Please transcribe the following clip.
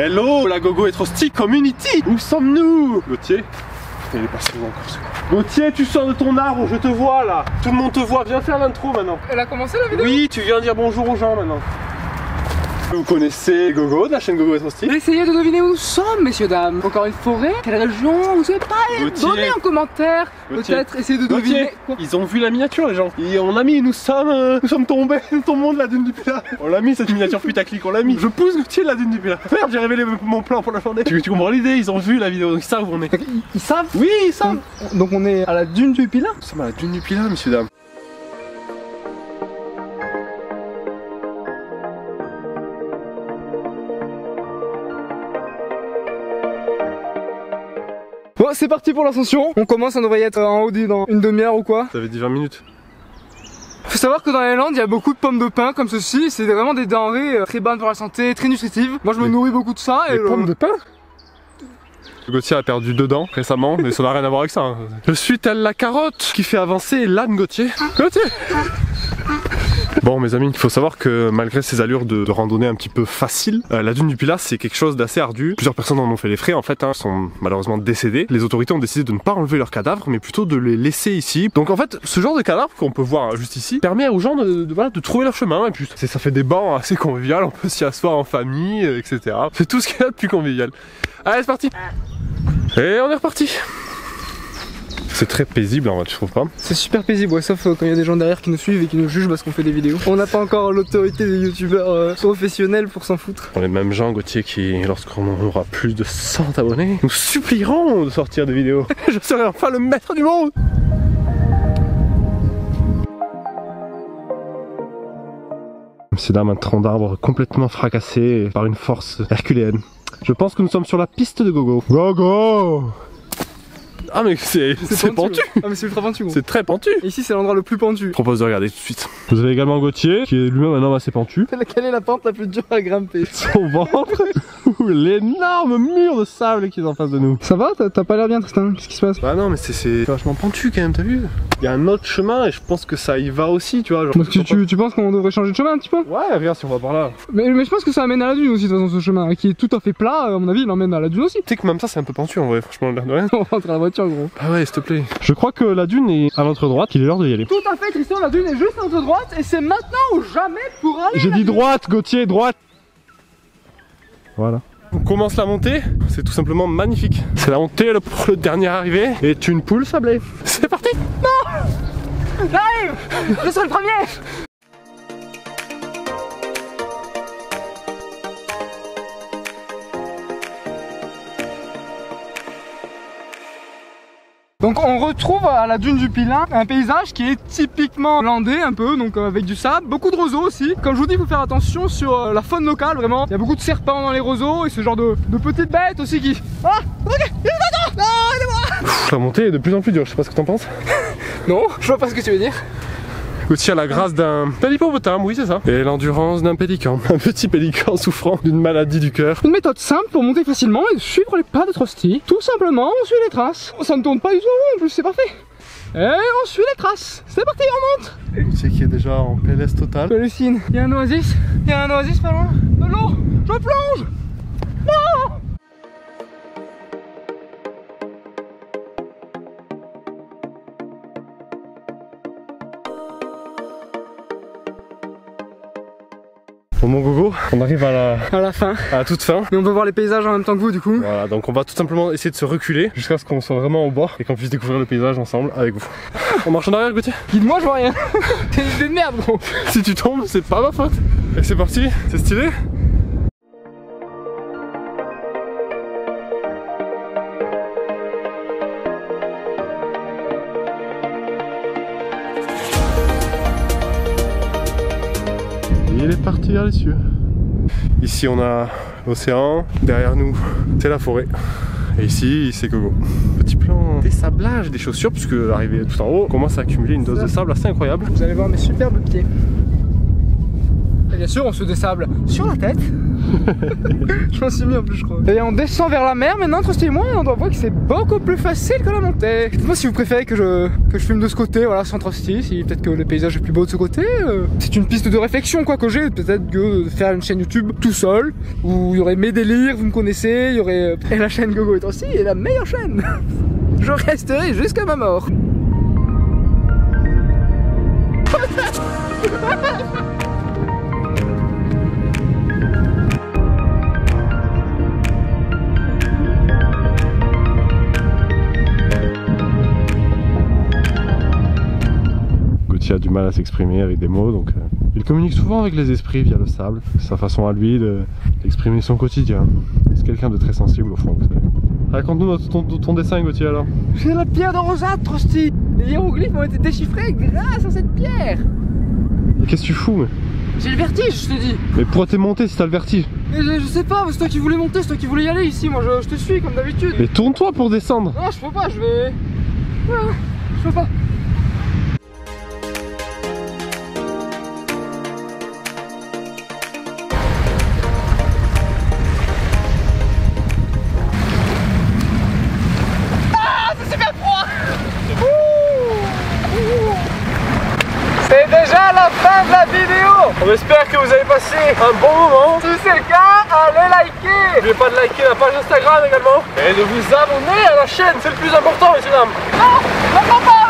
Hello, la Gogo Etrosty Community. Où sommes-nous? Gauthier? Putain, il est passé loin encore. Gauthier, tu sors de ton arbre, je te vois là. Tout le monde te voit, viens faire l'intro maintenant. Elle a commencé la vidéo? Oui, tu viens dire bonjour aux gens maintenant. Vous connaissez Gogo de la chaîne Gogo Etrosty? Essayez de deviner où nous sommes, messieurs, dames. Encore une forêt? Quelle région? Vous savez pas? Donnez en commentaire. Peut-être essayez de deviner. Quoi? Ils ont vu la miniature, les gens. Et on l'a mis, nous sommes tombés, nous tombons de la dune du Pilat. On l'a mis cette miniature putaclic, on l'a mis. Je pousse Gauthier de la dune du Pilat. Merde, j'ai révélé mon plan pour la journée. Tu comprends l'idée? Ils ont vu la vidéo, donc ils savent où on est. Ils savent? Oui, ils savent. Donc on est à la dune du Pilat? Nous sommes à la dune du Pilat, messieurs, dames. Bon, c'est parti pour l'ascension. On commence, on devrait y être en haut dans une demi-heure ou quoi. Ça avait dit 20 minutes. Faut savoir que dans les Landes, il y a beaucoup de pommes de pin comme ceci. C'est vraiment des denrées très bonnes pour la santé, très nutritives. Moi, je me nourris beaucoup de ça. Les pommes de pin? Gauthier a perdu 2 dents récemment, mais ça n'a rien à voir avec ça. Hein. Je suis telle la carotte qui fait avancer l'âne Gauthier. Gauthier! Bon mes amis, il faut savoir que malgré ces allures de randonnée un petit peu facile, la dune du Pilat c'est quelque chose d'assez ardu. Plusieurs personnes en ont fait les frais en fait, hein, sont malheureusement décédées. Les autorités ont décidé de ne pas enlever leurs cadavres mais plutôt de les laisser ici. Donc en fait ce genre de cadavre qu'on peut voir juste ici permet aux gens de trouver leur chemin et puis ça fait des bancs assez conviviales, on peut s'y asseoir en famille, etc. C'est tout ce qu'il y a de plus convivial. Allez c'est parti. Et on est reparti. C'est très paisible en vrai, tu trouves pas? C'est super paisible, ouais, sauf quand il y a des gens derrière qui nous suivent et qui nous jugent parce qu'on fait des vidéos. On n'a pas encore l'autorité des youtubeurs professionnels pour s'en foutre. Les mêmes gens, Gauthier, qui lorsqu'on aura plus de 100 abonnés, nous supplieront de sortir des vidéos. Je serai enfin le maître du monde. C'est là un tronc d'arbre complètement fracassé par une force herculéenne. Je pense que nous sommes sur la piste de Gogo. Gogo! Ah mais c'est pentu. Ah mais c'est ultra pentu gros. C'est très pentu. Et ici c'est l'endroit le plus pentu. Je propose de regarder tout de suite. Vous avez également Gauthier qui est lui-même un homme assez pentu. Quelle est la pente la plus dure à grimper? Son ventre ou l'énorme mur de sable qui est en face de nous. Ça va? T'as pas l'air bien Tristan? Qu'est-ce qui se passe? Bah non mais c'est vachement pentu quand même, t'as vu? Il y a un autre chemin et je pense que ça y va aussi, tu vois. Genre, parce que tu penses qu'on devrait changer de chemin un petit peu? Ouais regarde si on va par là. Mais je pense que ça amène à la dune aussi de toute façon ce chemin qui est tout à fait plat, à mon avis il emmène à la dune aussi. Tu sais que même ça c'est un peu pentu en vrai, franchement l'air de rien. On rentre à la voiture gros. Ah ouais s'il te plaît. Je crois que la dune est à notre droite, il est l'heure d'y aller. Tout à fait Tristan, la dune est juste à notre droite et c'est maintenant ou jamais pour aller. J'ai dit droite Gauthier, droite. Voilà. On commence la montée, c'est tout simplement magnifique. C'est la montée pour le dernier arrivé et une poule sablée. C'est parti. Non, j'arrive. Je serai le premier. Donc on retrouve à la dune du Pilat un paysage qui est typiquement landais un peu, donc avec du sable, beaucoup de roseaux aussi. Comme je vous dis, il faut faire attention sur la faune locale vraiment. Il y a beaucoup de serpents dans les roseaux et ce genre de petites bêtes aussi qui... Ah ok, il est non, aidez-moi. La montée est de plus en plus dure, je sais pas ce que t'en penses. Non, je vois pas ce que tu veux dire. Gauthier a la grâce d'un hippopotame, oui c'est ça. Et l'endurance d'un pélican. Un petit pélican souffrant d'une maladie du cœur. Une méthode simple pour monter facilement et suivre les pas d'Etrosty. Tout simplement, on suit les traces. Ça ne tourne pas du tout en plus, c'est parfait. Et on suit les traces. C'est parti, on monte. Gauthier qui est déjà en PLS total. J'hallucine. Il y a un oasis. Il y a un oasis pas loin. De l'eau. Je plonge. Non. Bon mon Gogo, on arrive à la fin. À la toute fin. Mais on peut voir les paysages en même temps que vous du coup. Voilà, donc on va tout simplement essayer de se reculer jusqu'à ce qu'on soit vraiment au bord et qu'on puisse découvrir le paysage ensemble avec vous. On marche en arrière Gauthier? Guide-moi, je vois rien. T'es une idée de merde gros. Si tu tombes, c'est pas ma faute. Et c'est parti, c'est stylé. Il est parti vers les cieux. Ici on a l'océan, derrière nous c'est la forêt. Et ici c'est Gogo. Petit plan désablage des chaussures puisque l'arrivée tout en haut commence à accumuler une dose de sable assez incroyable. Vous allez voir mes superbes pieds. Et bien sûr on se désable sur la tête. Je m'en suis mis en plus, je crois. Et on descend vers la mer maintenant, Trusty et moi, et on doit voir que c'est beaucoup plus facile que la montée. Dites-moi si vous préférez que je filme de ce côté, voilà, sans Trusty, si peut-être que le paysage est plus beau de ce côté. C'est une piste de réflexion, quoi, que j'ai. Peut-être que de faire une chaîne YouTube tout seul, où il y aurait mes délires, vous me connaissez, il y aurait. Et la chaîne Gogo et Trusty est la meilleure chaîne. Je resterai jusqu'à ma mort. Gauthier a du mal à s'exprimer avec des mots, donc il communique souvent avec les esprits via le sable. C'est sa façon à lui d'exprimer son quotidien. C'est quelqu'un de très sensible au fond, vous savez. Raconte-nous ton dessin, Gauthier, alors. J'ai la pierre de Rosade, Trusty. Les hiéroglyphes ont été déchiffrés grâce à cette pierre. Qu'est-ce que tu fous, mais... J'ai le vertige, je te dis. Mais pourquoi t'es monté si t'as le vertige? Mais je sais pas, c'est toi qui voulais monter, c'est toi qui voulais y aller ici, moi je te suis comme d'habitude. Mais tourne-toi pour descendre. Non, je peux pas, je vais... Je peux pas. C'est déjà la fin de la vidéo. On espère que vous avez passé un bon moment. Si c'est le cas, allez liker. N'oubliez pas de liker la page Instagram également. Et de vous abonner à la chaîne, c'est le plus important, messieurs dames. Non, non, non.